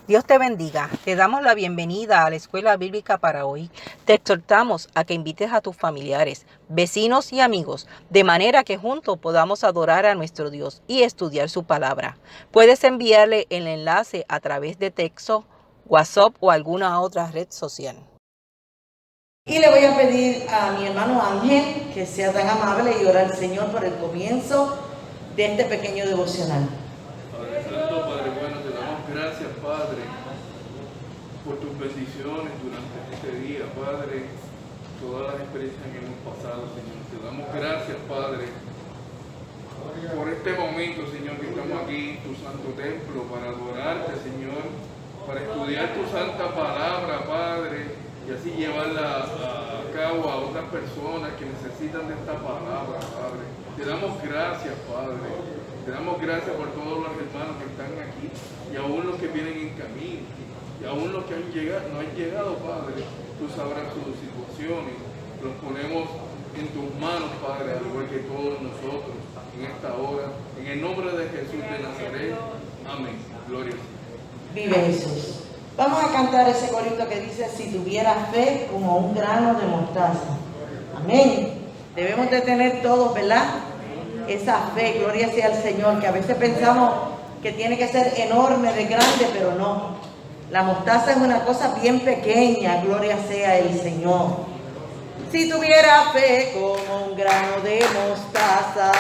Dios te bendiga. Te damos la bienvenida a la Escuela Bíblica para hoy. Te exhortamos a que invites a tus familiares, vecinos y amigos, de manera que juntos podamos adorar a nuestro Dios y estudiar su palabra. Puedes enviarle el enlace a través de texto, WhatsApp o alguna otra red social. Y le voy a pedir a mi hermano Ángel que sea tan amable y orar al Señor por el comienzo de este pequeño devocional. Padre Santo, Padre bueno, te damos gracias, Padre, por tus bendiciones durante este día, Padre, todas las experiencias que hemos pasado, Señor. Te damos gracias, Padre, por este momento, Señor, que estamos aquí en tu santo templo para adorarte, Señor, para estudiar tu santa palabra, Padre, y así llevarla a cabo a otras personas que necesitan de esta palabra, Padre. Te damos gracias, Padre. Te damos gracias por todos los hermanos que están aquí y aún los que vienen en camino y aún los que no han llegado, Padre. Tú sabrás sus situaciones. Los ponemos en tus manos, Padre, al igual que todos nosotros en esta hora. En el nombre de Jesús de Nazaret. Amén. Gloria a Dios. Vive Jesús. Vamos a cantar ese corito que dice: si tuviera fe como un grano de mostaza. Amén. Debemos de tener todos, ¿verdad? Esa fe, gloria sea al Señor, que a veces pensamos que tiene que ser enorme, de grande, pero no. La mostaza es una cosa bien pequeña, gloria sea el Señor. Si tuviera fe como un grano de mostaza,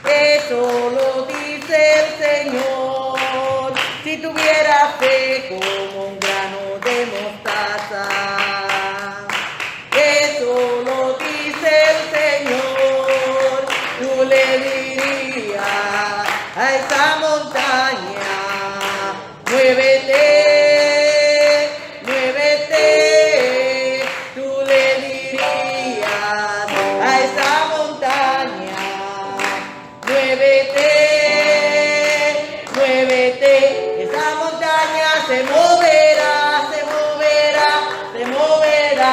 eso lo dice el Señor. Si tuviera fe como un grano de mostaza, eso lo dice el Señor. Tú le dirías a esa montaña: muévete, muévete. Tú le dirías a esa montaña: muévete, muévete. Esa montaña se moverá, se moverá, se moverá.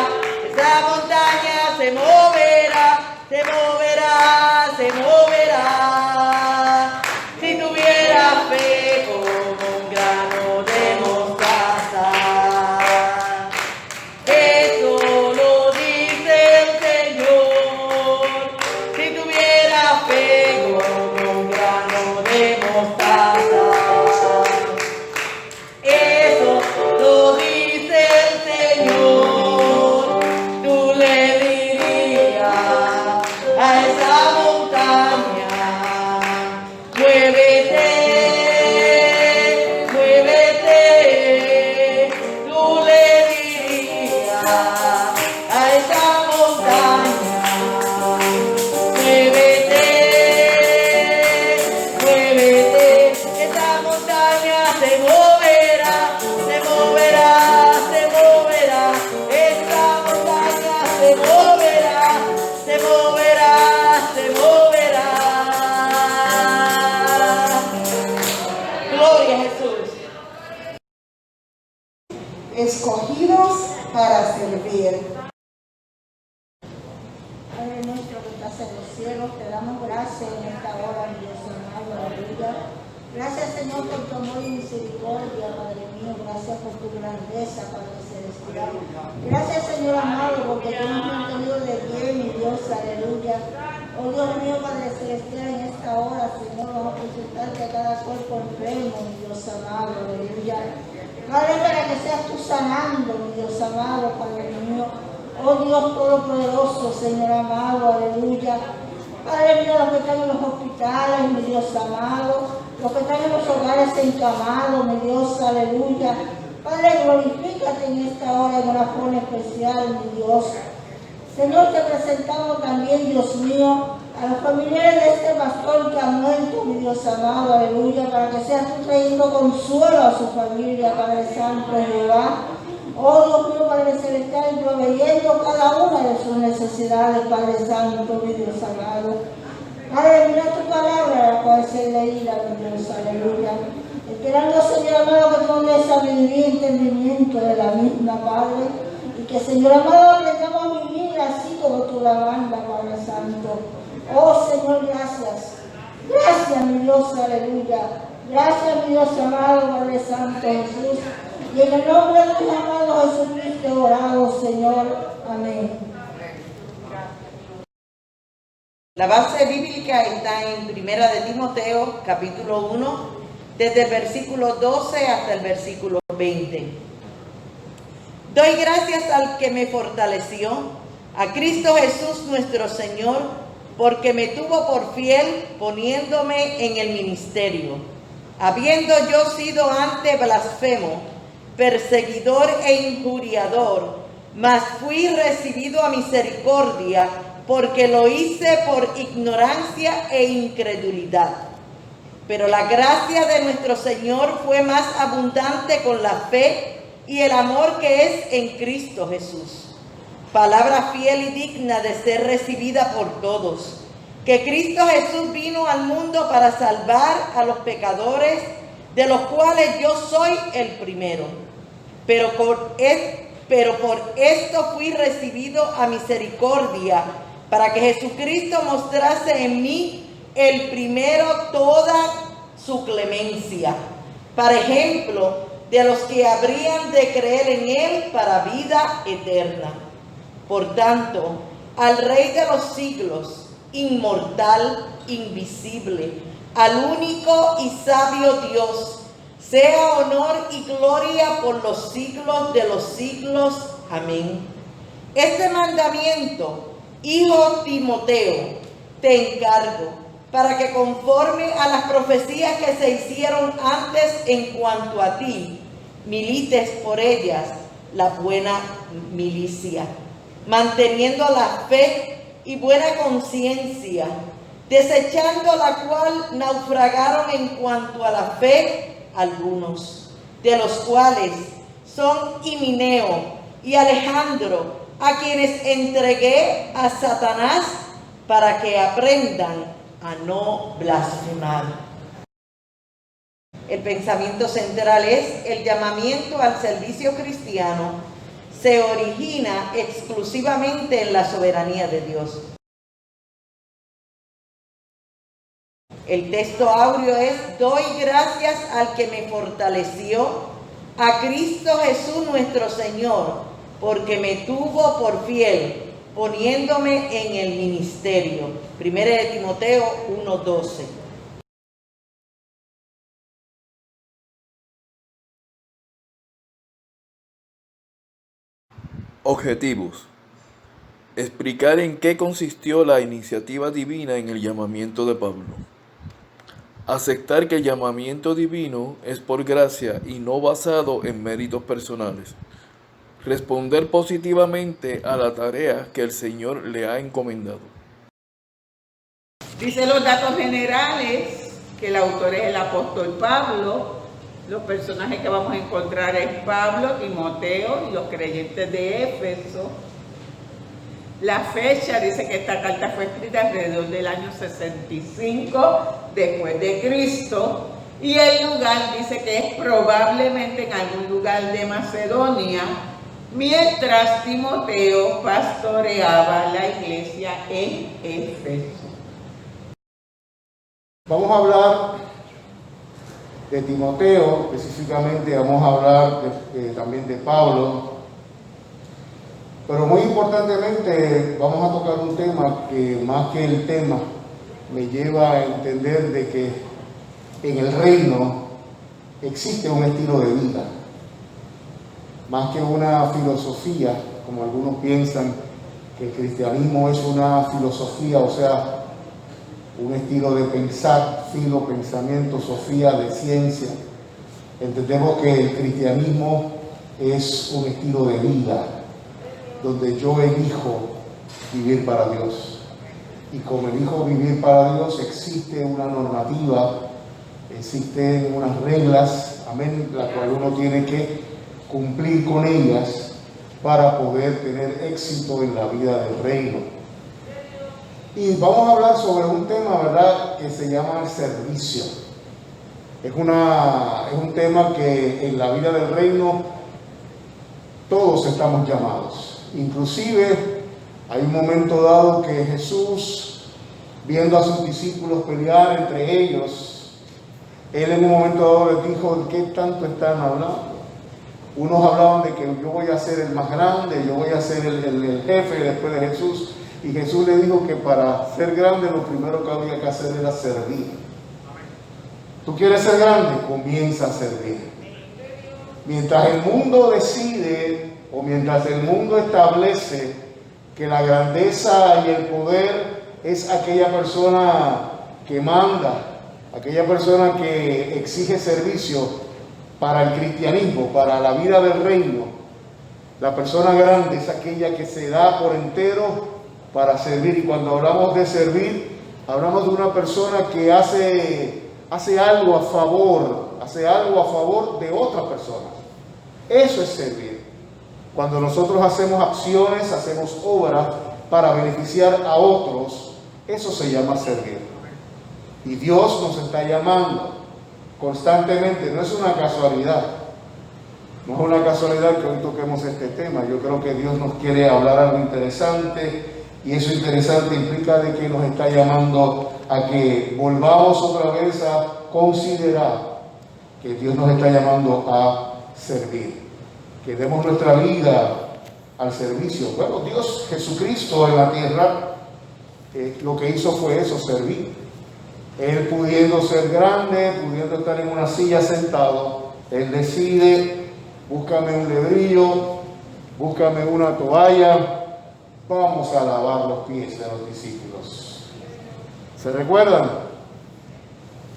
Esa montaña se moverá, se moverá, se moverá. Si tuviera fe como un grano de mostaza, eso lo dice el Señor. Si tuviera fe como un grano de mostaza, eso lo dice el Señor. Tú le dirías a esa montaña: muévete, muévete. Tú le dirías a esa montaña: muévete, muévete. Esa montaña se moverá, se moverá, se moverá. Esa montaña se moverá, se moverá, se moverá. Gloria a Jesús. Escogidos para servir. Padre nuestro que estás en los cielos, te damos gracias en esta hora, mi Dios amado, aleluya. Gracias, Señor, por tu amor y misericordia, Padre mío. Gracias por tu grandeza, Padre celestial. Gracias, Señor amado, porque tú nos has mantenido de pie, mi Dios, aleluya. Oh Dios mío, Padre celestial, en esta hora, Señor, vamos a presentarte a cada cuerpo enfermo, mi Dios amado, aleluya. Padre, para que seas tú sanando, mi Dios amado, Padre mío. Oh Dios Todopoderoso, Señor amado, aleluya. Padre mío, los que están en los hospitales, mi Dios amado, los que están en los hogares encamados, mi Dios, aleluya. Padre, glorifícate en esta hora en una forma especial, mi Dios. Señor, te presentamos también, Dios mío, a los familiares de este pastor que ha muerto, mi Dios amado, aleluya, para que seas tú trayendo consuelo a su familia, Padre Santo, Jehová. Oh Dios mío, Padre Celestial, proveyendo cada una de sus necesidades, Padre Santo, mi Dios amado. Padre, mira tu palabra, la cual se leída, mi Dios, aleluya. Esperando, Señor amado, que tú nos des sabiduría y entendimiento de la misma, Padre. Y que, Señor amado, aprendamos a vivir así como tú la mandas, Padre Santo. Oh Señor, gracias. Gracias, mi Dios, aleluya. Gracias, mi Dios amado, Padre Santo Jesús. Y en el nombre de mi amado Jesucristo orado, Señor. Amén. La base bíblica está en Primera de Timoteo, capítulo 1, desde el versículo 12 hasta el versículo 20. Doy gracias al que me fortaleció, a Cristo Jesús nuestro Señor, porque me tuvo por fiel poniéndome en el ministerio, habiendo yo sido antes blasfemo, perseguidor e injuriador, mas fui recibido a misericordia, porque lo hice por ignorancia e incredulidad. Pero la gracia de nuestro Señor fue más abundante con la fe y el amor que es en Cristo Jesús. Palabra fiel y digna de ser recibida por todos, que Cristo Jesús vino al mundo para salvar a los pecadores, de los cuales yo soy el primero. Pero por esto fui recibido a misericordia, para que Jesucristo mostrase en mí el primero toda su clemencia, para ejemplo de los que habrían de creer en él para vida eterna. Por tanto, al Rey de los siglos, inmortal, invisible, al único y sabio Dios, sea honor y gloria por los siglos de los siglos. Amén. Este mandamiento, hijo Timoteo, te encargo, para que conforme a las profecías que se hicieron antes en cuanto a ti, milites por ellas la buena milicia, manteniendo la fe y buena conciencia, desechando la cual naufragaron en cuanto a la fe algunos, de los cuales son Himeneo y Alejandro, a quienes entregué a Satanás para que aprendan a no blasfemar. El pensamiento central es: el llamamiento al servicio cristiano se origina exclusivamente en la soberanía de Dios. El texto áureo es: doy gracias al que me fortaleció, a Cristo Jesús nuestro Señor, porque me tuvo por fiel, poniéndome en el ministerio. Primera de Timoteo 1:12. Objetivos. Explicar en qué consistió la iniciativa divina en el llamamiento de Pablo. Aceptar que el llamamiento divino es por gracia y no basado en méritos personales. Responder positivamente a la tarea que el Señor le ha encomendado. Dice los datos generales que el autor es el apóstol Pablo. Los personajes que vamos a encontrar es Pablo, Timoteo y los creyentes de Éfeso. La fecha dice que esta carta fue escrita alrededor del año 65 después de Cristo. Y el lugar dice que es probablemente en algún lugar de Macedonia, mientras Timoteo pastoreaba la iglesia en Éfeso. Vamos a hablar de Timoteo, específicamente vamos a hablar también de Pablo, pero muy importantemente vamos a tocar un tema que más que el tema me lleva a entender de que en el reino existe un estilo de vida, más que una filosofía, como algunos piensan que el cristianismo es una filosofía, o sea, un estilo de pensar, pensamiento, sofía de ciencia. Entendemos que el cristianismo es un estilo de vida, donde yo elijo vivir para Dios. Y como elijo vivir para Dios, existe una normativa, existen unas reglas, amén, la cual uno tiene que cumplir con ellas para poder tener éxito en la vida del reino. Y vamos a hablar sobre un tema, ¿verdad?, que se llama el servicio. Es un tema que en la vida del reino todos estamos llamados. Inclusive hay un momento dado que Jesús, viendo a sus discípulos pelear entre ellos, Él en un momento dado les dijo, ¿de qué tanto están hablando? Unos hablaban de que yo voy a ser el más grande, yo voy a ser el jefe después de Jesús. Y Jesús le dijo que para ser grande lo primero que había que hacer era servir. ¿Tú quieres ser grande? Comienza a servir. Mientras el mundo decide o mientras el mundo establece que la grandeza y el poder es aquella persona que manda, aquella persona que exige servicio para el cristianismo, para la vida del reino, la persona grande es aquella que se da por entero para servir. Y cuando hablamos de servir, hablamos de una persona que hace algo a favor de otras personas. Eso es servir. Cuando nosotros hacemos acciones, hacemos obras para beneficiar a otros, eso se llama servir. Y Dios nos está llamando constantemente, no es una casualidad. No es una casualidad que hoy toquemos este tema. Yo creo que Dios nos quiere hablar algo interesante. Y eso interesante implica de que nos está llamando a que volvamos otra vez a considerar que Dios nos está llamando a servir, que demos nuestra vida al servicio. Bueno, Dios Jesucristo en la tierra lo que hizo fue eso, servir. Él pudiendo ser grande, pudiendo estar en una silla sentado, Él decide, búscame un lebrillo, búscame una toalla, vamos a lavar los pies de los discípulos. ¿Se recuerdan?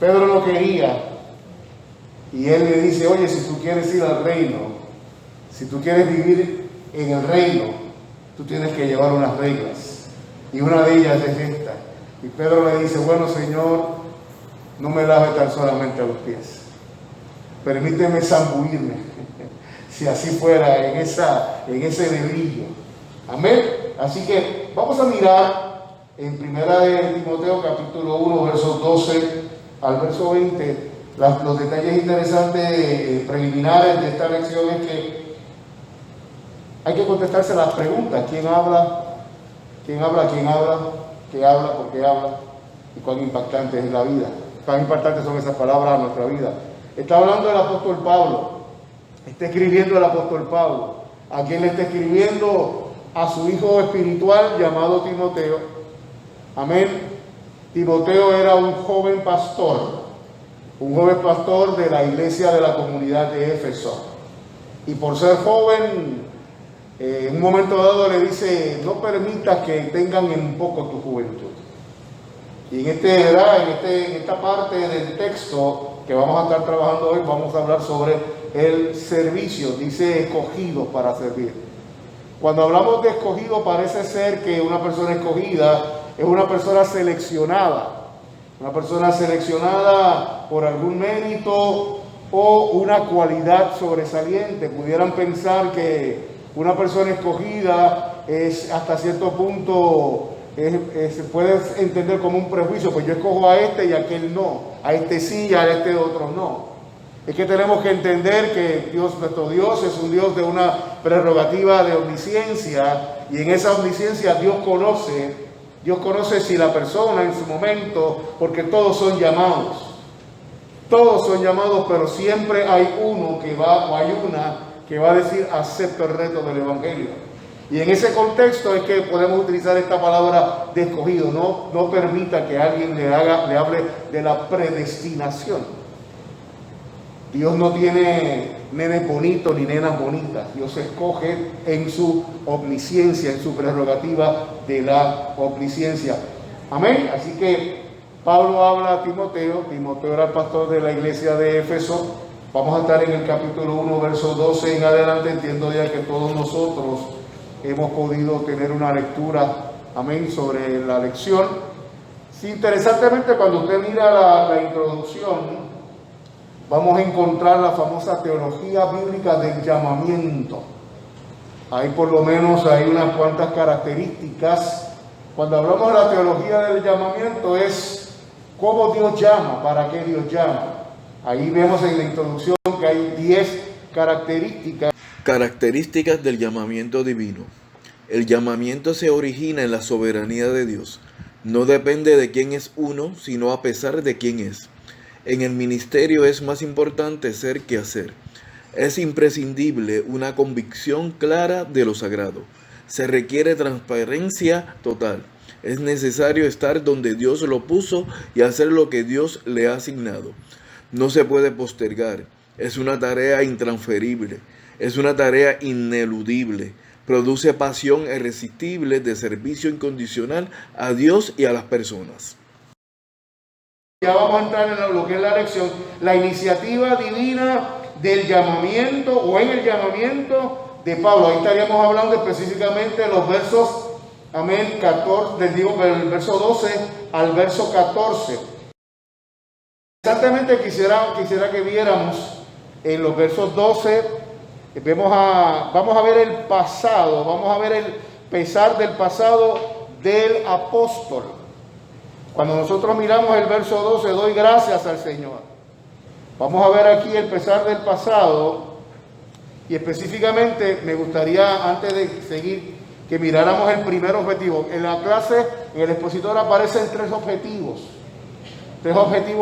Pedro no quería. Y él le dice, oye, si tú quieres ir al reino, si tú quieres vivir en el reino, tú tienes que llevar unas reglas. Y una de ellas es esta. Y Pedro le dice, bueno, Señor, no me lave tan solamente a los pies. Permíteme zambullirme, si así fuera, en ese lebrillo. Amén. Así que vamos a mirar en Primera de Timoteo capítulo 1, versos 12 al verso 20, los detalles interesantes preliminares de esta lección es que hay que contestarse las preguntas. ¿Quién habla? ¿Quién habla? ¿Quién habla? ¿Qué habla? ¿Por qué habla? Y cuán impactante es la vida. Cuán impactantes son esas palabras a nuestra vida. Está hablando el apóstol Pablo. Está escribiendo el apóstol Pablo. ¿A quién le está escribiendo? A su hijo espiritual llamado Timoteo. Amén. Timoteo era un joven pastor de la iglesia de la comunidad de Éfeso. Y por ser joven, en un momento dado le dice, no permitas que tengan en poco tu juventud. Y en esta parte del texto que vamos a estar trabajando hoy, vamos a hablar sobre el servicio. Dice escogidos para servir. Cuando hablamos de escogido, parece ser que una persona escogida es una persona seleccionada por algún mérito o una cualidad sobresaliente. Pudieran pensar que una persona escogida es hasta cierto punto, se puede entender como un prejuicio, pues yo escojo a este y a aquel no, a este sí y a este otro no. Es que tenemos que entender que nuestro Dios es un Dios de una prerrogativa de omnisciencia, y en esa omnisciencia Dios conoce si la persona en su momento, porque todos son llamados, pero siempre hay uno que va, o hay una que va a decir, acepto el reto del Evangelio. Y en ese contexto es que podemos utilizar esta palabra de escogido. No permita que alguien le hable de la predestinación. Dios no tiene nenes bonitos ni nenas bonitas. Dios escoge en su omnisciencia, en su prerrogativa de la omnisciencia. Amén. Así que Pablo habla a Timoteo. Timoteo era el pastor de la iglesia de Éfeso. Vamos a estar en el capítulo 1, verso 12 en adelante. Entiendo ya que todos nosotros hemos podido tener una lectura, amén, sobre la lección. Sí, interesantemente, cuando usted mira la introducción, vamos a encontrar la famosa teología bíblica del llamamiento. Ahí por lo menos hay unas cuantas características. Cuando hablamos de la teología del llamamiento es cómo Dios llama, para qué Dios llama. Ahí vemos en la introducción que hay 10 características. Características del llamamiento divino. El llamamiento se origina en la soberanía de Dios. No depende de quién es uno, sino a pesar de quién es. En el ministerio es más importante ser que hacer. Es imprescindible una convicción clara de lo sagrado. Se requiere transparencia total. Es necesario estar donde Dios lo puso y hacer lo que Dios le ha asignado. No se puede postergar. Es una tarea intransferible. Es una tarea ineludible. Produce pasión irresistible de servicio incondicional a Dios y a las personas. Ya vamos a entrar en lo que es la lección. La iniciativa divina del llamamiento o en el llamamiento de Pablo. Ahí estaríamos hablando específicamente de los versos, amén, 14, del verso 12 al verso 14. Exactamente quisiera que viéramos en los versos 12, vamos a ver el pasado, vamos a ver el pesar del pasado del apóstol. Cuando nosotros miramos el verso 12, doy gracias al Señor. Vamos a ver aquí el pesar del pasado y específicamente me gustaría, antes de seguir, que miráramos el primer objetivo. En la clase, en el expositor aparecen tres objetivos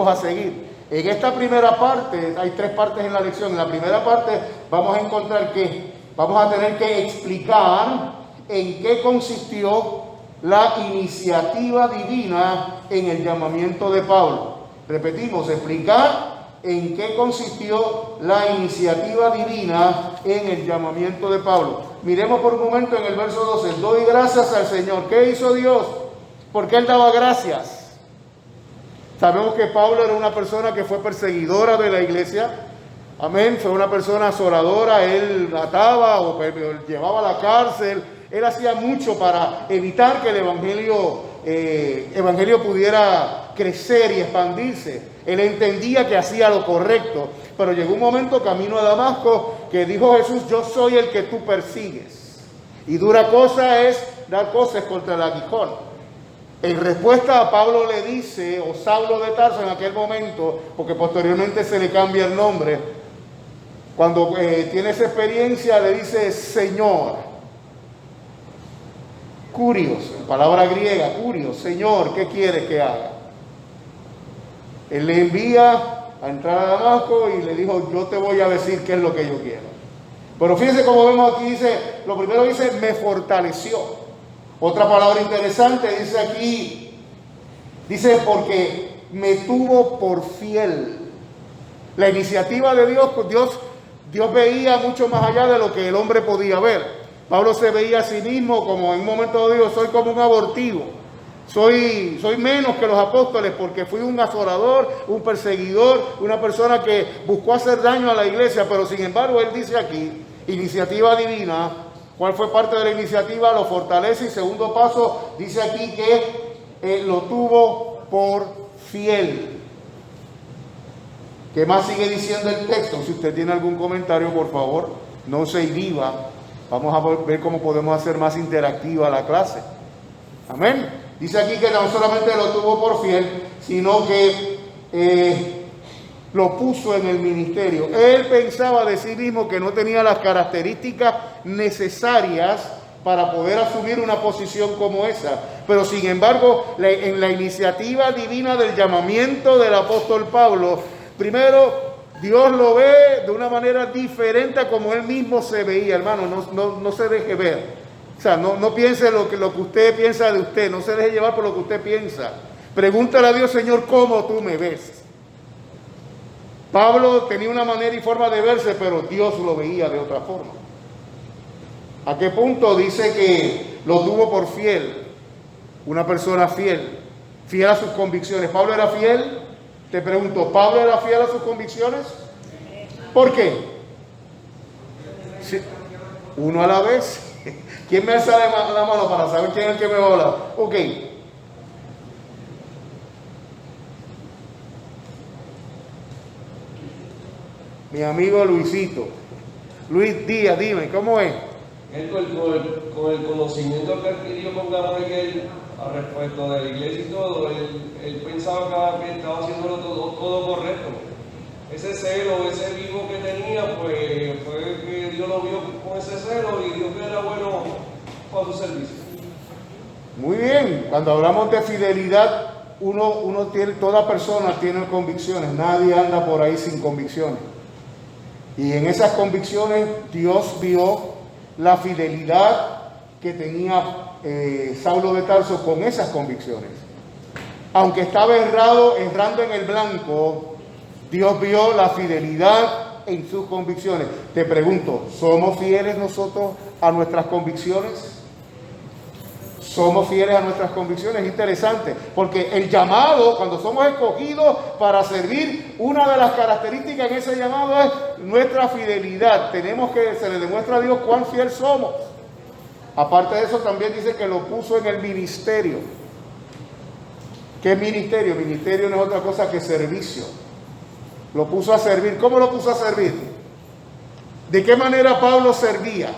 a seguir. En esta primera parte, hay tres partes en la lección. En la primera parte vamos a encontrar que vamos a tener que explicar en qué consistió la iniciativa divina en el llamamiento de Pablo. Repetimos, explicar en qué consistió la iniciativa divina en el llamamiento de Pablo. Miremos por un momento en el verso 12. Doy gracias al Señor. ¿Qué hizo Dios? ¿Por qué Él daba gracias? Sabemos que Pablo era una persona que fue perseguidora de la iglesia. Amén. Fue una persona asoladora. Él ataba o llevaba a la cárcel. Él hacía mucho para evitar que el evangelio pudiera crecer y expandirse. Él entendía que hacía lo correcto. Pero llegó un momento camino a Damasco que dijo Jesús: yo soy el que tú persigues. Y dura cosa es dar cosas contra el aguijón. En respuesta a Pablo le dice, o Saulo de Tarso en aquel momento, porque posteriormente se le cambia el nombre, cuando tiene esa experiencia le dice Señor, Curios, en palabra griega, Curios, Señor, ¿qué quieres que haga? Él le envía a entrar a Damasco y le dijo, yo te voy a decir qué es lo que yo quiero. Pero fíjense como vemos aquí, dice, lo primero dice, me fortaleció. Otra palabra interesante dice aquí, dice porque me tuvo por fiel. La iniciativa de Dios, Dios veía mucho más allá de lo que el hombre podía ver. Pablo se veía a sí mismo como en un momento de Dios, soy como un abortivo. Soy menos que los apóstoles porque fui un azorador, un perseguidor, una persona que buscó hacer daño a la iglesia, pero sin embargo él dice aquí, iniciativa divina. ¿Cuál fue parte de la iniciativa? Lo fortalece. Y segundo paso, dice aquí que lo tuvo por fiel. ¿Qué más sigue diciendo el texto? Si usted tiene algún comentario, por favor, no se inhiba. Vamos a ver cómo podemos hacer más interactiva la clase. Amén. Dice aquí que no solamente lo tuvo por fiel, sino que lo puso en el ministerio. Él pensaba de sí mismo que no tenía las características necesarias para poder asumir una posición como esa. Pero sin embargo, en la iniciativa divina del llamamiento del apóstol Pablo, primero Dios lo ve de una manera diferente a como él mismo se veía. Hermano, no se deje ver. O sea, no piense lo que usted piensa de usted. No se deje llevar por lo que usted piensa. Pregúntale a Dios, Señor, ¿cómo tú me ves? Pablo tenía una manera y forma de verse, pero Dios lo veía de otra forma. ¿A qué punto dice que lo tuvo por fiel? Una persona fiel a sus convicciones. ¿Pablo era fiel? Te pregunto, ¿Pablo era fiel a sus convicciones? ¿Por qué? Sí. Uno a la vez. ¿Quién me alza la mano para saber quién es el que me va a hablar? Ok. Mi amigo Luisito. Luis Díaz, dime, ¿cómo es? Él con el conocimiento que adquirió con Gamaliel al respecto de la iglesia y todo, él pensaba que estaba haciéndolo todo correcto. Ese celo, ese vivo que tenía, pues fue que Dios lo vio con ese celo y Dios era bueno para su servicio. Muy bien, cuando hablamos de fidelidad uno tiene, toda persona tiene convicciones, nadie anda por ahí sin convicciones. Y en esas convicciones Dios vio la fidelidad que tenía Saulo de Tarso con esas convicciones. Aunque estaba errando en el blanco, Dios vio la fidelidad en sus convicciones. Te pregunto, ¿somos fieles nosotros a nuestras convicciones? ¿Somos fieles a nuestras convicciones? Es interesante, porque el llamado, cuando somos escogidos para servir, una de las características en ese llamado es nuestra fidelidad. Tenemos que, se le demuestra a Dios cuán fiel somos. Aparte de eso, también dice que lo puso en el ministerio. ¿Qué es ministerio? Ministerio no es otra cosa que servicio. Lo puso a servir. ¿Cómo lo puso a servir? ¿De qué manera Pablo servía?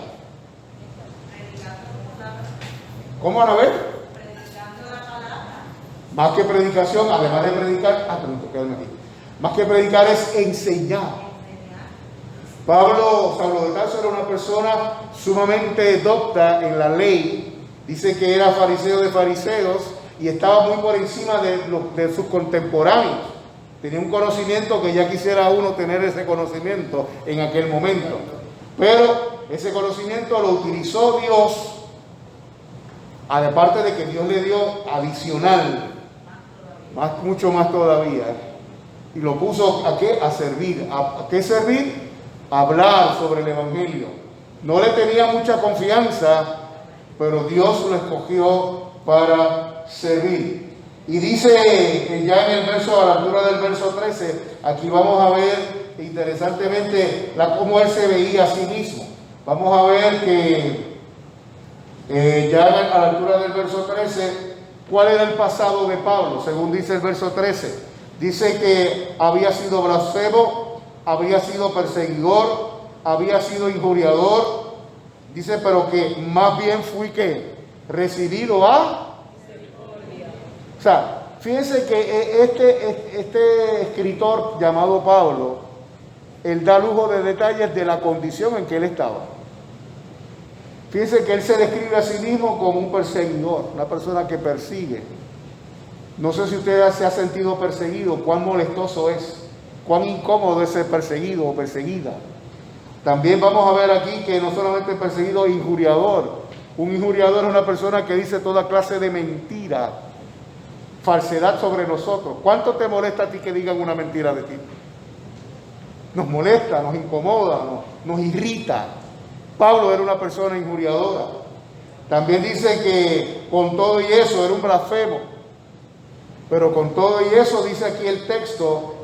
¿Cómo van a ver? Predicando la palabra. Más que predicación, además de predicar, más que predicar es enseñar. Saulo de Tarso era una persona sumamente docta en la ley. Dice que era fariseo de fariseos y estaba muy por encima de sus contemporáneos. Tenía un conocimiento que ya quisiera uno tener ese conocimiento en aquel momento. Pero ese conocimiento lo utilizó Dios, aparte de que Dios le dio adicional, mucho más todavía. Y lo puso ¿a qué? A servir. ¿A qué servir? A hablar sobre el Evangelio. No le tenía mucha confianza, pero Dios lo escogió para servir. Y dice ya en el verso, a la altura del verso 13, aquí vamos a ver interesantemente cómo él se veía a sí mismo. Vamos a ver que ya a la altura del verso 13, ¿cuál era el pasado de Pablo? Según dice el verso 13, dice que había sido blasfemo, había sido perseguidor, había sido injuriador. Dice, pero que más bien fui que recibido a... O sea, fíjense que este escritor llamado Pablo, él da lujo de detalles de la condición en que él estaba. Fíjense que él se describe a sí mismo como un perseguidor, una persona que persigue. No sé si usted se ha sentido perseguido, cuán molestoso es, cuán incómodo es ser perseguido o perseguida. También vamos a ver aquí que no solamente perseguido, injuriador. Un injuriador es una persona que dice toda clase de mentira, falsedad sobre nosotros. ¿Cuánto te molesta a ti que digan una mentira de ti? Nos molesta, nos incomoda, nos irrita. Pablo era una persona injuriadora. También dice que con todo y eso era un blasfemo. Pero con todo y eso, dice aquí el texto,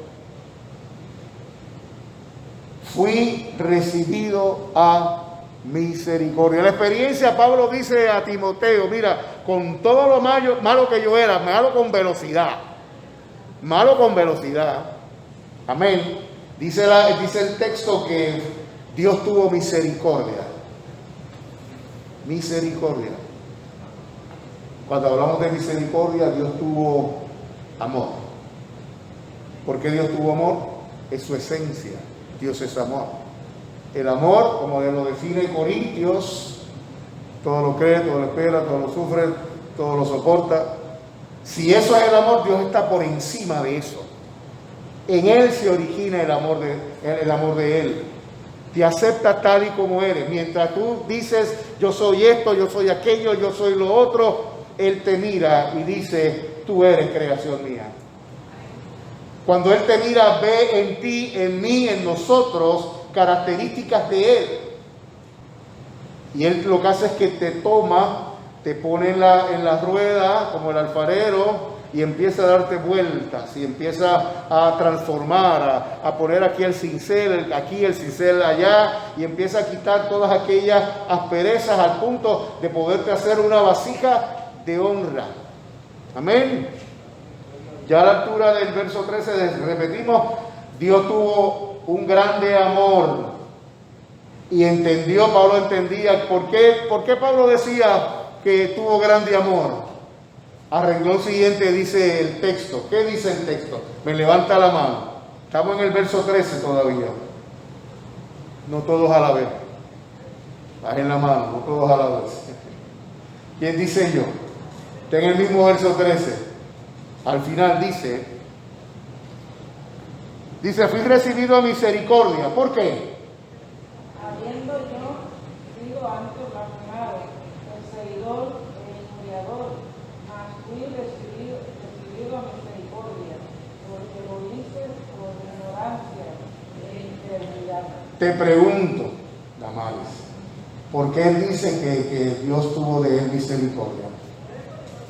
fui recibido a misericordia. La experiencia, Pablo dice a Timoteo, mira, con todo lo malo que yo era, malo con velocidad, amén. Dice el texto que Dios tuvo misericordia. Cuando hablamos de misericordia, Dios tuvo amor. ¿Por qué Dios tuvo amor? Es su esencia. Dios es amor. El amor, como lo define Corintios, todo lo cree, todo lo espera, todo lo sufre, todo lo soporta. Si eso es el amor, Dios está por encima de eso. En Él se origina el amor de Él. Te acepta tal y como eres. Mientras tú dices, yo soy esto, yo soy aquello, yo soy lo otro, Él te mira y dice, tú eres creación mía. Cuando Él te mira, ve en ti, en mí, en nosotros, características de Él. Y Él lo que hace es que te toma, te pone en la rueda como el alfarero y empieza a darte vueltas y empieza a transformar, a poner aquí el cincel allá, y empieza a quitar todas aquellas asperezas al punto de poderte hacer una vasija de honra. Amén. Ya a la altura del verso 13 repetimos, Dios tuvo un grande amor y Pablo entendía por qué Pablo decía que tuvo grande amor. Al renglón siguiente dice el texto. ¿Qué dice el texto? Me levanta la mano. Estamos en el verso 13 todavía. No todos a la vez. Bajen la mano, no todos a la vez. ¿Quién dice yo? Está en el mismo verso 13. al final dice, fui recibido a misericordia. ¿Por qué? Habiendo yo sido antes blasfemado, perseguidor e injuriador, mas fui recibido a misericordia, porque lo hice por ignorancia e integridad. Te pregunto, Damaris, ¿por qué él dice que Dios tuvo de él misericordia?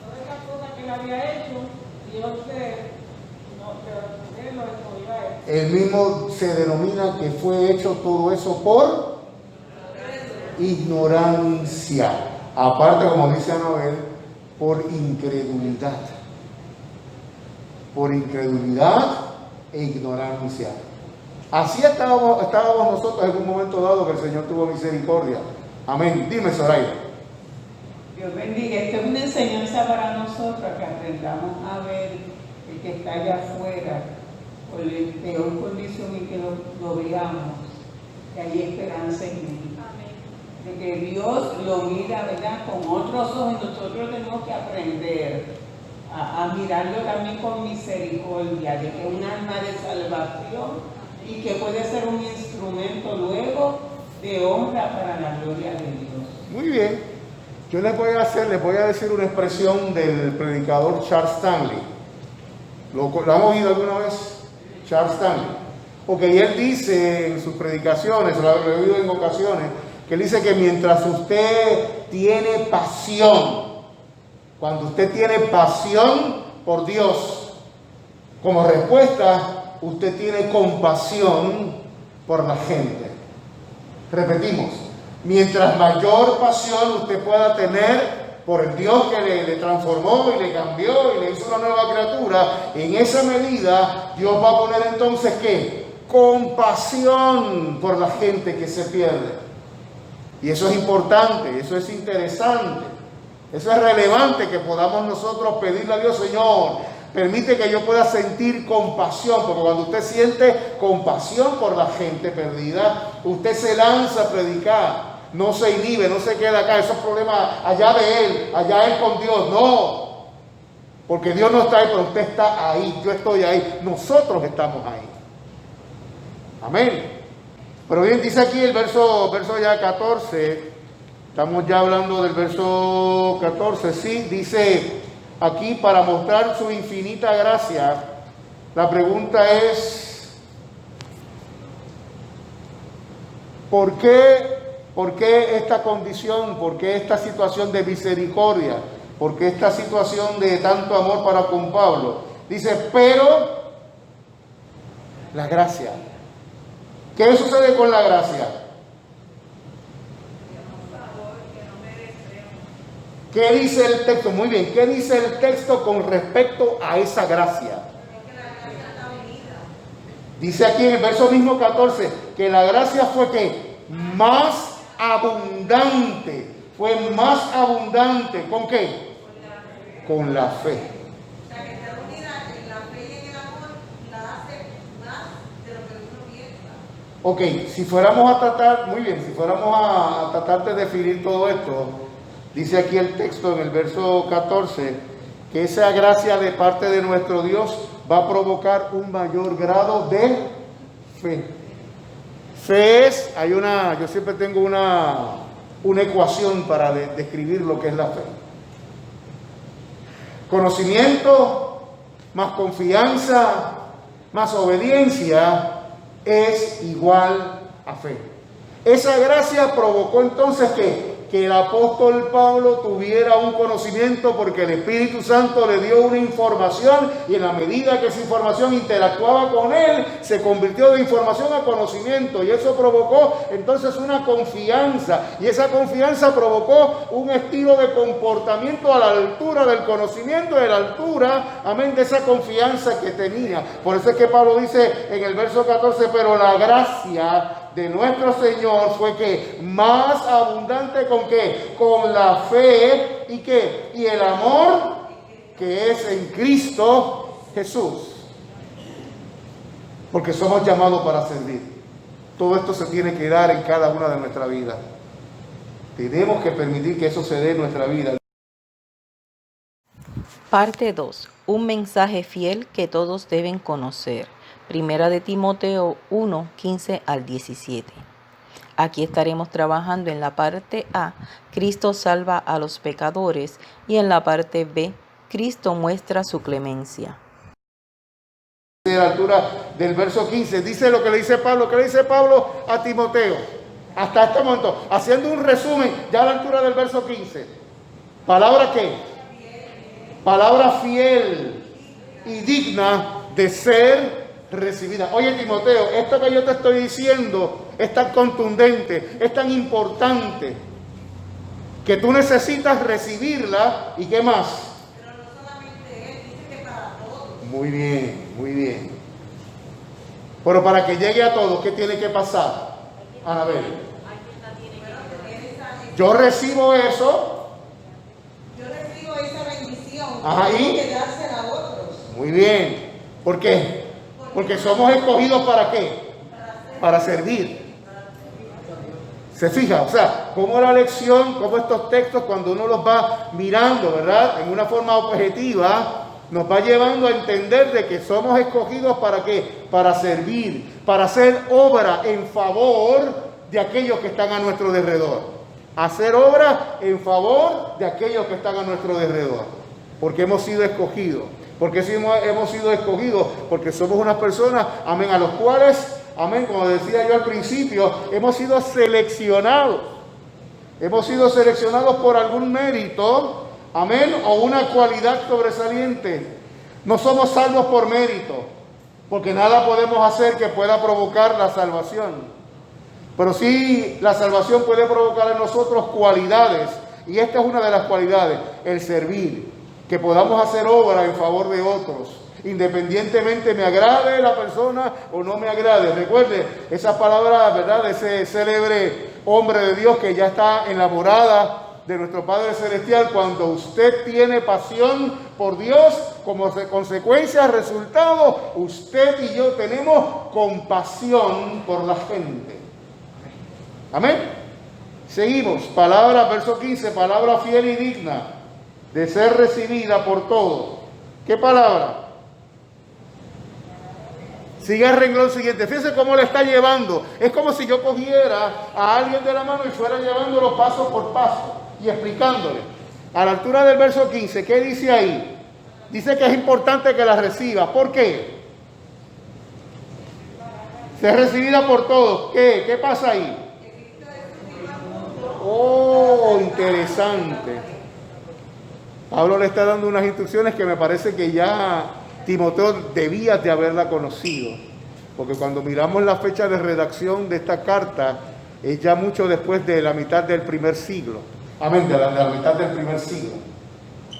Todas las cosas que él había hecho, Dios lo escogió a él. Él mismo se denomina que fue hecho todo eso por ignorancia. Aparte, como dice Anabel, por incredulidad. Por incredulidad e ignorancia. Así estábamos nosotros en un momento dado que el Señor tuvo misericordia. Amén. Dime, Zoraida. Dios bendiga. Esto es una enseñanza para nosotros, que aprendamos a ver el que está allá afuera, por la peor condición y que lo veamos, que hay esperanza en él. De que Dios lo mira, ¿verdad?, con otros ojos, y nosotros tenemos que aprender a mirarlo también con misericordia, de que es un alma de salvación y que puede ser un instrumento luego de honra para la gloria de Dios. Muy bien. Yo les voy a decir una expresión del predicador Charles Stanley. ¿Lo han oído alguna vez? Charles Stanley. Porque él dice en sus predicaciones, lo he oído en ocasiones, que él dice que mientras usted tiene pasión, cuando usted tiene pasión por Dios, como respuesta, usted tiene compasión por la gente. Repetimos, mientras mayor pasión usted pueda tener por el Dios que le transformó y le cambió y le hizo una nueva criatura, en esa medida Dios va a poner entonces ¿qué? Compasión por la gente que se pierde. Y eso es importante, eso es interesante, eso es relevante, que podamos nosotros pedirle a Dios: Señor, permite que yo pueda sentir compasión, porque cuando usted siente compasión por la gente perdida, usted se lanza a predicar. No se inhibe, no se queda acá, esos problemas allá de él con Dios, no. Porque Dios no está ahí, pero usted está ahí, yo estoy ahí, nosotros estamos ahí. Amén. Pero bien, dice aquí el verso ya 14, estamos ya hablando del verso 14, sí, dice aquí: para mostrar su infinita gracia. La pregunta es, ¿por qué esta condición? ¿Por qué esta situación de misericordia? ¿Por qué esta situación de tanto amor para con Pablo? Dice, pero la gracia. ¿Qué sucede con la gracia? ¿Qué dice el texto? Muy bien, ¿qué dice el texto con respecto a esa gracia? Dice aquí en el verso mismo 14 que la gracia fue ¿qué? Más abundante. Fue más abundante. ¿Con qué? Con la fe. O sea, que está unida en la fe y en el amor, la hace más de lo que uno piensa. Ok, si fuéramos a tratar de definir todo esto, dice aquí el texto en el verso 14, que esa gracia de parte de nuestro Dios va a provocar un mayor grado de fe. Fe es, yo siempre tengo una ecuación para describir lo que es la fe. Conocimiento más confianza más obediencia es igual a fe. Esa gracia provocó entonces que el apóstol Pablo tuviera un conocimiento, porque el Espíritu Santo le dio una información, y en la medida que esa información interactuaba con él, se convirtió de información a conocimiento, y eso provocó entonces una confianza, y esa confianza provocó un estilo de comportamiento a la altura del conocimiento, de la altura, amén, de esa confianza que tenía. Por eso es que Pablo dice en el verso 14, pero la gracia de nuestro Señor fue que más abundante con qué, con la fe y qué, y el amor que es en Cristo Jesús, porque somos llamados para servir. Todo esto se tiene que dar en cada una de nuestras vidas. Tenemos que permitir que eso se dé en nuestra vida. Parte 2. Un mensaje fiel que todos deben conocer. Primera de Timoteo 1, 15 al 17. Aquí estaremos trabajando en la parte A, Cristo salva a los pecadores, y en la parte B, Cristo muestra su clemencia. A la altura del verso 15, dice lo que le dice Pablo, a Timoteo, hasta este momento, haciendo un resumen, ya a la altura del verso 15. ¿Palabra qué? Palabra fiel y digna de ser recibida. Oye, Timoteo, esto que yo te estoy diciendo es tan contundente, es tan importante, que tú necesitas recibirla. ¿Y qué más? Pero no solamente él, dice que para todos. Muy bien, muy bien. Pero para que llegue a todos, ¿qué tiene que pasar? Anabel. Yo recibo eso. Yo recibo esa bendición. Ajá, ¿y? Tengo que dársela a otros. Muy bien. ¿Por qué? Porque somos escogidos ¿para qué? Para servir. ¿Se fija? O sea, cómo la lección, cómo estos textos, cuando uno los va mirando, ¿verdad? En una forma objetiva, nos va llevando a entender de que somos escogidos ¿para qué? Para servir, para hacer obra en favor de aquellos que están a nuestro derredor. Hacer obra en favor de aquellos que están a nuestro derredor. Porque hemos sido escogidos. Porque hemos sido escogidos, porque somos unas personas, amén, a los cuales, amén, como decía yo al principio, hemos sido seleccionados. Hemos sido seleccionados por algún mérito, amén, o una cualidad sobresaliente. No somos salvos por mérito, porque nada podemos hacer que pueda provocar la salvación. Pero sí, la salvación puede provocar en nosotros cualidades, y esta es una de las cualidades, el servir. Que podamos hacer obra en favor de otros, independientemente me agrade la persona o no me agrade. Recuerde esas palabras, ¿verdad?, de ese célebre hombre de Dios que ya está en la morada de nuestro Padre Celestial. Cuando usted tiene pasión por Dios, como consecuencia, resultado, usted y yo tenemos compasión por la gente. Amén. Seguimos, palabra, verso 15, palabra fiel y digna de ser recibida por todos. ¿Qué palabra? Sigue el renglón siguiente. Fíjense cómo le está llevando. Es como si yo cogiera a alguien de la mano y fuera llevándolo paso por paso y explicándole. A la altura del verso 15, ¿qué dice ahí? Dice que es importante que la reciba. ¿Por qué? Ser recibida por todos. ¿Qué pasa ahí? Oh, interesante. Pablo le está dando unas instrucciones que me parece que ya Timoteo debías de haberla conocido. Porque cuando miramos la fecha de redacción de esta carta, es ya mucho después de la mitad del primer siglo. Amén, de la mitad del primer siglo.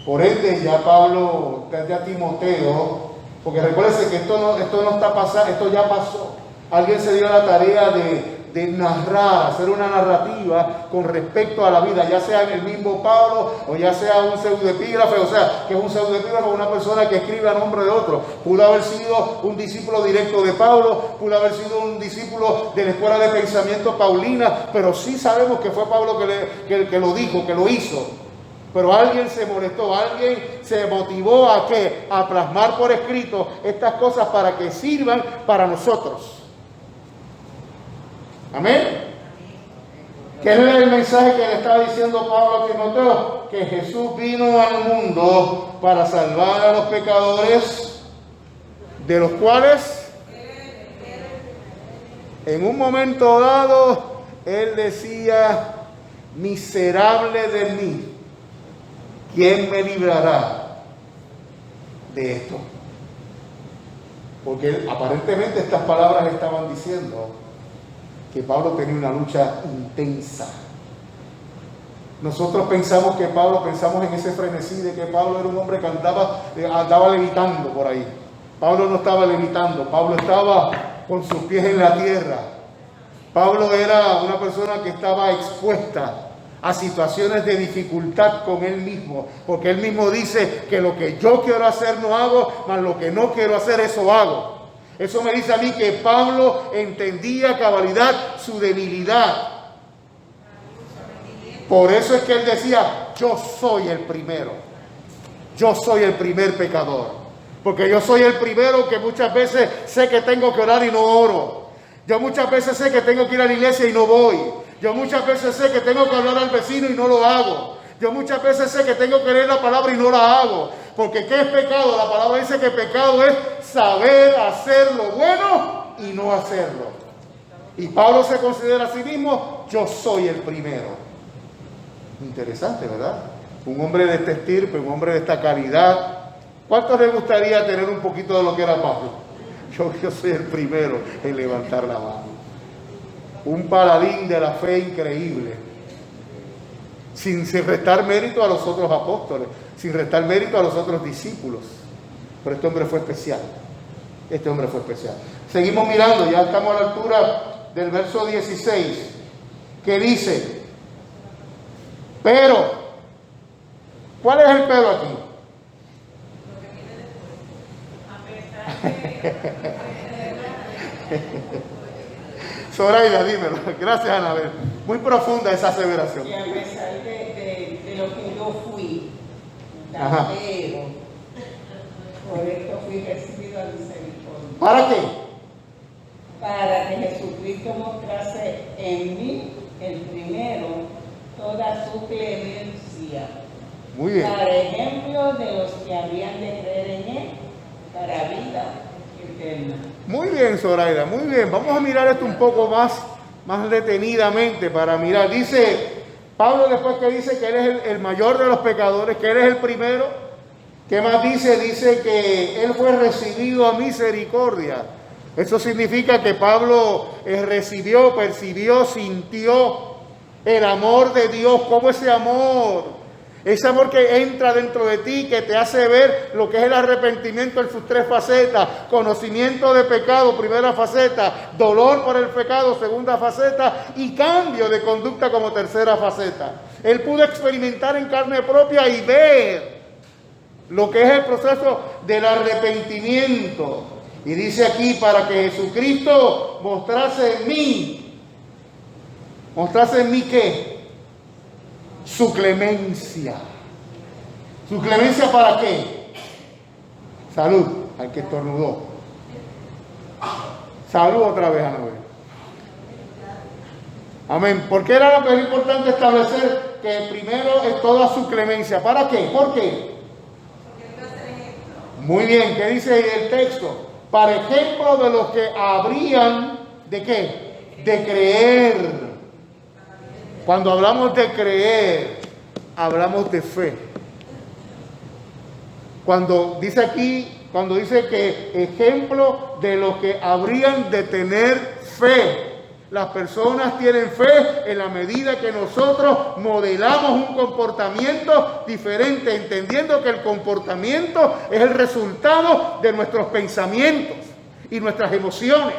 Por ende, ya Pablo, ya Timoteo, porque recuérdense que esto no está pasando, esto ya pasó. Alguien se dio la tarea de narrar, hacer una narrativa con respecto a la vida, ya sea el mismo Pablo o ya sea un pseudoepígrafe, o sea, que es un pseudoepígrafe, una persona que escribe a nombre de otro. Pudo haber sido un discípulo directo de Pablo, pudo haber sido un discípulo de la escuela de pensamiento paulina, pero sí sabemos que fue Pablo que lo dijo, que lo hizo. Pero alguien se molestó, alguien se motivó a ¿qué? A plasmar por escrito estas cosas para que sirvan para nosotros. Amén. ¿Qué es el mensaje que le estaba diciendo Pablo a Timoteo? Que Jesús vino al mundo para salvar a los pecadores, de los cuales en un momento dado él decía: miserable de mí, ¿quién me librará de esto? Porque aparentemente estas palabras estaban diciendo que Pablo tenía una lucha intensa. Nosotros pensamos en ese frenesí de que Pablo era un hombre que andaba levitando por ahí. Pablo no estaba levitando, Pablo estaba con sus pies en la tierra. Pablo era una persona que estaba expuesta a situaciones de dificultad con él mismo, porque él mismo dice que lo que yo quiero hacer no hago, mas lo que no quiero hacer eso hago. Eso me dice a mí que Pablo entendía a cabalidad su debilidad. Por eso es que él decía: yo soy el primero. yo soy el primer pecador. Porque yo soy el primero que muchas veces sé que tengo que orar y no oro. Yo muchas veces sé que tengo que ir a la iglesia y no voy. Yo muchas veces sé que tengo que hablar al vecino y no lo hago. Yo muchas veces sé que tengo que leer la palabra y no la hago. Porque ¿qué es pecado? La palabra dice que pecado es saber hacer lo bueno y no hacerlo. Y Pablo se considera a sí mismo, yo soy el primero. Interesante, ¿verdad? Un hombre de este estirpe, un hombre de esta calidad. ¿Cuántos les gustaría tener un poquito de lo que era Pablo? Yo soy el primero en levantar la mano. Un paladín de la fe increíble. Sin restar mérito a los otros apóstoles, sin restar mérito a los otros discípulos. Pero este hombre fue especial. Este hombre fue especial. Seguimos mirando, ya estamos a la altura del verso 16, que dice, pero, ¿cuál es el pero aquí? Zoraida, dímelo. Gracias, Anabel. Muy profunda esa aseveración. Y a pesar de lo que yo fui, Ajá. pero por esto fui recibido a misericordia. ¿Para qué? Para que Jesucristo mostrase en mí, el primero, toda su clemencia. Muy bien. Para ejemplo de los que habían de creer en él, para vida eterna. Muy bien, Zoraida, muy bien. Vamos a mirar esto un poco más detenidamente para mirar. Dice Pablo, después que dice que él es el mayor de los pecadores, que él es el primero. ¿Qué más dice? Dice que él fue recibido a misericordia. Eso significa que Pablo recibió, percibió, sintió el amor de Dios. ¿Cómo ese amor? Ese amor que entra dentro de ti, que te hace ver lo que es el arrepentimiento en sus tres facetas. Conocimiento de pecado, primera faceta. Dolor por el pecado, segunda faceta. Y cambio de conducta como tercera faceta. Él pudo experimentar en carne propia y ver lo que es el proceso del arrepentimiento. Y dice aquí, para que Jesucristo mostrase en mí. ¿Mostrase en mí qué? Su clemencia. ¿Su clemencia para qué? Salud, al que estornudó. Salud otra vez, Anabel. Amén. ¿Por qué era lo que es importante establecer que primero es toda su clemencia? ¿Para qué? ¿Por qué? Muy bien, ¿qué dice el texto? Para ejemplo de los que habrían de qué? De creer. Cuando hablamos de creer, hablamos de fe. Cuando dice aquí, cuando dice que ejemplo de los que habrían de tener fe. Las personas tienen fe en la medida que nosotros modelamos un comportamiento diferente, entendiendo que el comportamiento es el resultado de nuestros pensamientos y nuestras emociones.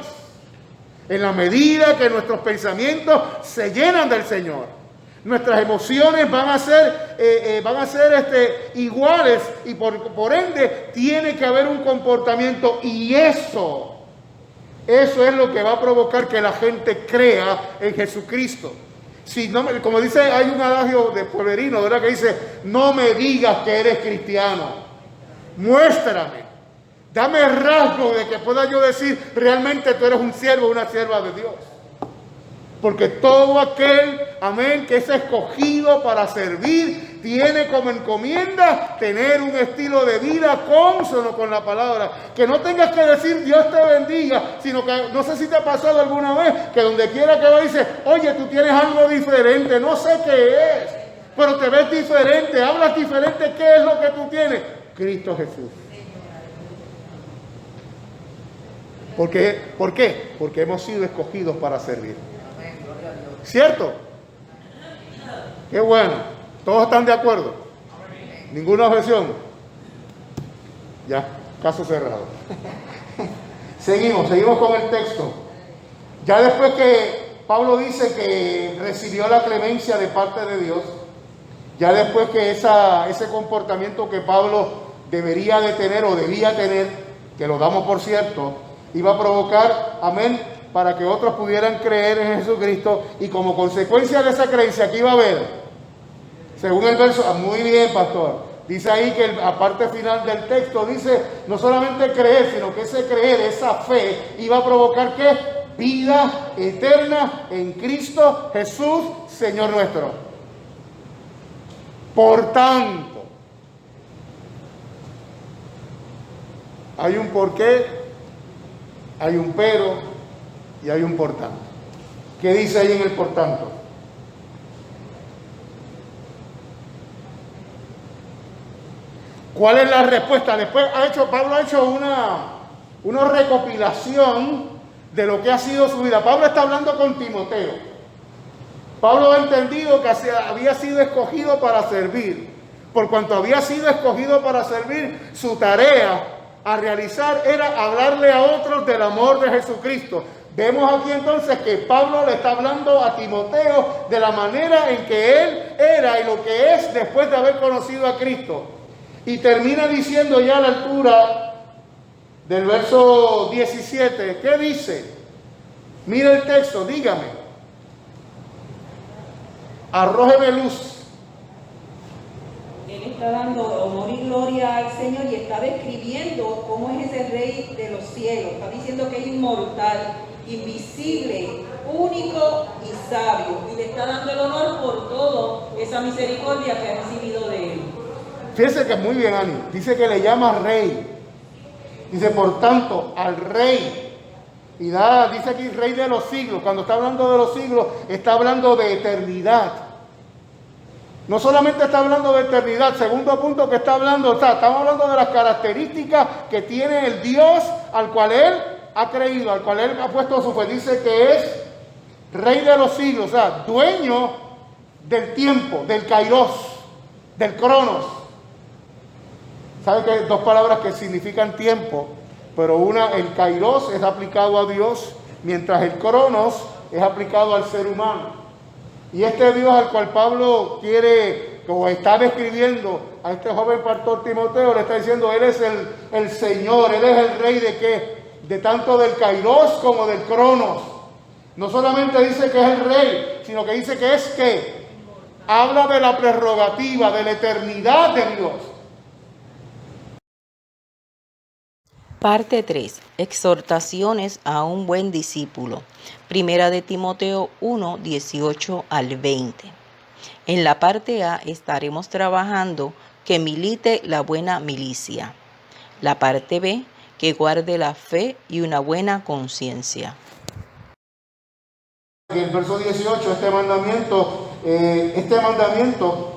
En la medida que nuestros pensamientos se llenan del Señor, nuestras emociones van a ser iguales y por ende tiene que haber un comportamiento y eso es lo que va a provocar que la gente crea en Jesucristo. Si no, como dice, hay un adagio de pueblerino, ¿verdad? Que dice, no me digas que eres cristiano, muéstrame. Dame rasgo de que pueda yo decir, realmente tú eres un siervo o una sierva de Dios. Porque todo aquel, amén, que es escogido para servir, tiene como encomienda tener un estilo de vida cónsono con la palabra. Que no tengas que decir, Dios te bendiga, sino que, no sé si te ha pasado alguna vez, que donde quiera que va dice, oye, tú tienes algo diferente, no sé qué es, pero te ves diferente, hablas diferente, ¿qué es lo que tú tienes? Cristo Jesús. ¿Por qué? Porque hemos sido escogidos para servir. ¿Cierto? Qué bueno. ¿Todos están de acuerdo? ¿Ninguna objeción? Ya, caso cerrado. Seguimos con el texto. Ya después que Pablo dice que recibió la clemencia de parte de Dios, ya después que ese comportamiento que Pablo debería de tener o debía tener, que lo damos por cierto, iba a provocar, amén, para que otros pudieran creer en Jesucristo y como consecuencia de esa creencia, ¿qué iba a haber? Según el verso, muy bien, pastor, Dice ahí que la parte final del texto dice, no solamente creer, sino que ese creer, esa fe, iba a provocar ¿qué? Vida eterna en Cristo Jesús, Señor nuestro. Por tanto, hay un porqué, hay un pero y hay un por tanto. ¿Qué dice ahí en el por tanto? ¿Cuál es la respuesta? Después Pablo ha hecho una recopilación de lo que ha sido su vida. Pablo está hablando con Timoteo. Pablo ha entendido que había sido escogido para servir. Por cuanto había sido escogido para servir, su tarea a realizar era hablarle a otros del amor de Jesucristo. Vemos aquí entonces que Pablo le está hablando a Timoteo de la manera en que él era y lo que es después de haber conocido a Cristo. Y termina diciendo ya a la altura del verso 17, ¿qué dice? Mira el texto, dígame. Arrójeme luz. Él está dando honor y gloria al Señor y está describiendo cómo es ese Rey de los cielos. Está diciendo que es inmortal, invisible, único y sabio. Y le está dando el honor por toda esa misericordia que ha recibido de él. Fíjense que muy bien, Ani. Dice que le llama rey. Dice, por tanto, al rey. Y dice aquí rey de los siglos. Cuando está hablando de los siglos, está hablando de eternidad. No solamente está hablando de eternidad. Segundo punto que está hablando, estamos hablando de las características que tiene el Dios al cual él ha creído, al cual él ha puesto su fe. Dice que es rey de los siglos, dueño del tiempo, del kairos, del cronos. ¿Sabe que hay dos palabras que significan tiempo? Pero el kairos es aplicado a Dios, mientras el cronos es aplicado al ser humano. Y este Dios al cual Pablo quiere, como está describiendo a este joven pastor Timoteo, le está diciendo, él es el Señor, él es el rey de qué? De tanto del kairos como del cronos. No solamente dice que es el rey, sino que dice que es ¿qué? Habla de la prerrogativa, de la eternidad de Dios. Parte 3. Exhortaciones a un buen discípulo. Primera de Timoteo 1, 18 al 20. En la parte A estaremos trabajando que milite la buena milicia. La parte B, que guarde la fe y una buena conciencia. En el verso 18, este mandamiento,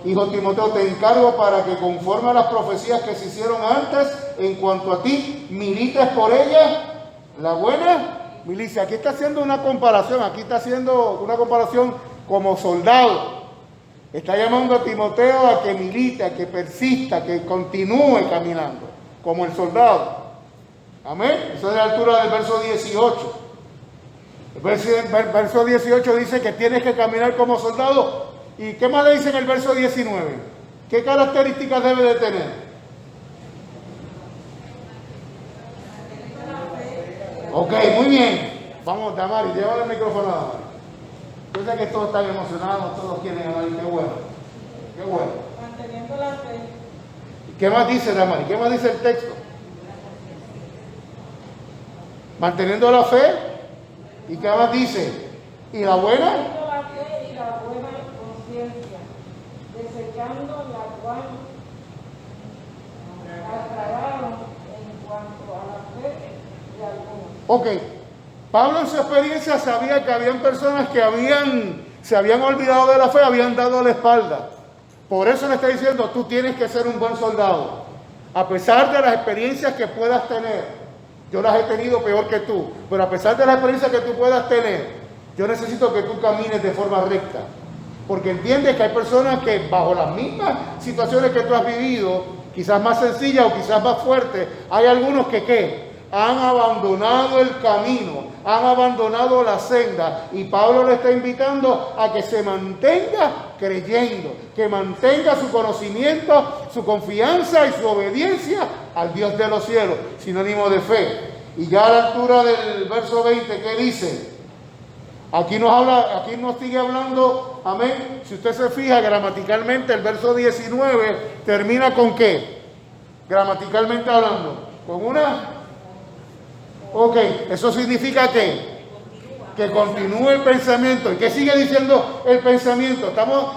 hijo Timoteo, te encargo para que conforme a las profecías que se hicieron antes, en cuanto a ti, milites por ella la buena milicia. Aquí está haciendo una comparación, como soldado. Está llamando a Timoteo a que milite, a que persista, que continúe caminando, como el soldado. Amén. Eso es la altura del verso 18. El verso 18 dice que tienes que caminar como soldado. ¿Y qué más le dice en el verso 19? ¿Qué características debe de tener? Ok, muy bien. Vamos, Damari, llévale el micrófono a Damari. Yo sé que todos están emocionados, todos quieren hablar. Qué bueno. Qué bueno. Manteniendo la fe. ¿Qué más dice Damari? ¿Qué más dice el texto? Manteniendo la fe. ¿Y qué más dice? ¿Y la buena? Manteniendo la fe y la buena conciencia, desechando la cual agravaron en cuanto a la fe de algunos. Ok. Pablo en su experiencia sabía que habían personas que se habían olvidado de la fe, habían dado la espalda. Por eso le está diciendo, tú tienes que ser un buen soldado. A pesar de las experiencias que puedas tener. Yo las he tenido peor que tú, pero a pesar de la experiencia que tú puedas tener, yo necesito que tú camines de forma recta. Porque entiendes que hay personas que bajo las mismas situaciones que tú has vivido, quizás más sencillas o quizás más fuertes, hay algunos que ¿qué? Han abandonado el camino, han abandonado la senda. Y Pablo le está invitando a que se mantenga creyendo, que mantenga su conocimiento, su confianza y su obediencia al Dios de los cielos, sinónimo de fe. Y ya a la altura del verso 20, ¿qué dice? Aquí nos habla, aquí nos sigue hablando, amén. Si usted se fija gramaticalmente, el verso 19 termina con ¿qué? Gramaticalmente hablando, con una. Ok, eso significa que continúe el pensamiento. ¿Y qué sigue diciendo el pensamiento?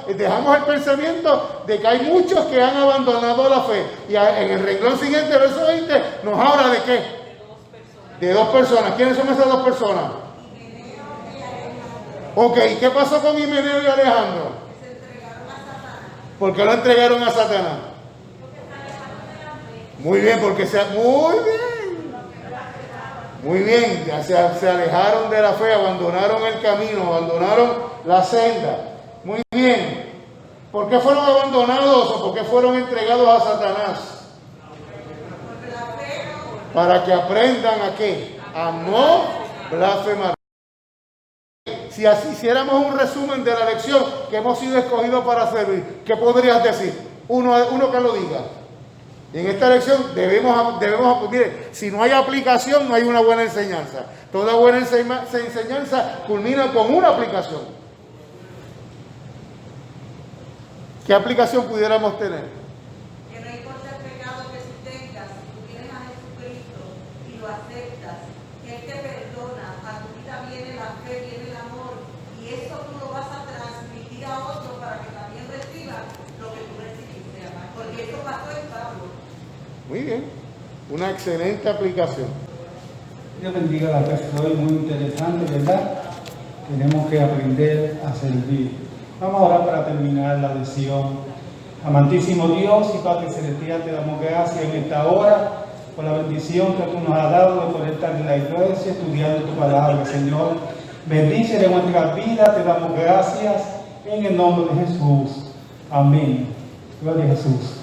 Dejamos el pensamiento de que hay muchos que han abandonado la fe. Y en el renglón siguiente, verso 20, nos habla de ¿qué? De dos personas. ¿Quiénes son esas dos personas? Ok, ¿qué pasó con Himeneo y Alejandro? ¿Por qué lo entregaron a Satanás? Muy bien, porque muy bien, se alejaron de la fe, abandonaron el camino, abandonaron la senda. Muy bien. ¿Por qué fueron abandonados o por qué fueron entregados a Satanás? Para que aprendan a ¿qué? A no blasfemar. Si así hiciéramos un resumen de la lección que hemos sido escogidos para servir, ¿qué podrías decir? Uno que lo diga. Y en esta lección debemos, mire, si no hay aplicación, no hay una buena enseñanza. Toda buena enseñanza culmina con una aplicación. ¿Qué aplicación pudiéramos tener? Que no importa el pecado que tú tengas, si tú vienes a Jesucristo y lo aceptas, que Él te perdona, a tu vida viene la fe, viene el amor, y eso tú lo vas a transmitir a otros para que también reciban lo que tú recibiste, amado. Porque eso pasó en Pablo. Muy bien, una excelente aplicación. Dios bendiga la clase de hoy, muy interesante, ¿verdad? Tenemos que aprender a servir. Vamos a orar para terminar la lección. Amantísimo Dios y Padre Celestial, te damos gracias en esta hora por la bendición que tú nos has dado de poder estar en la iglesia estudiando tu palabra, Señor. Bendice de nuestra vida, te damos gracias en el nombre de Jesús. Amén. Gloria a Jesús.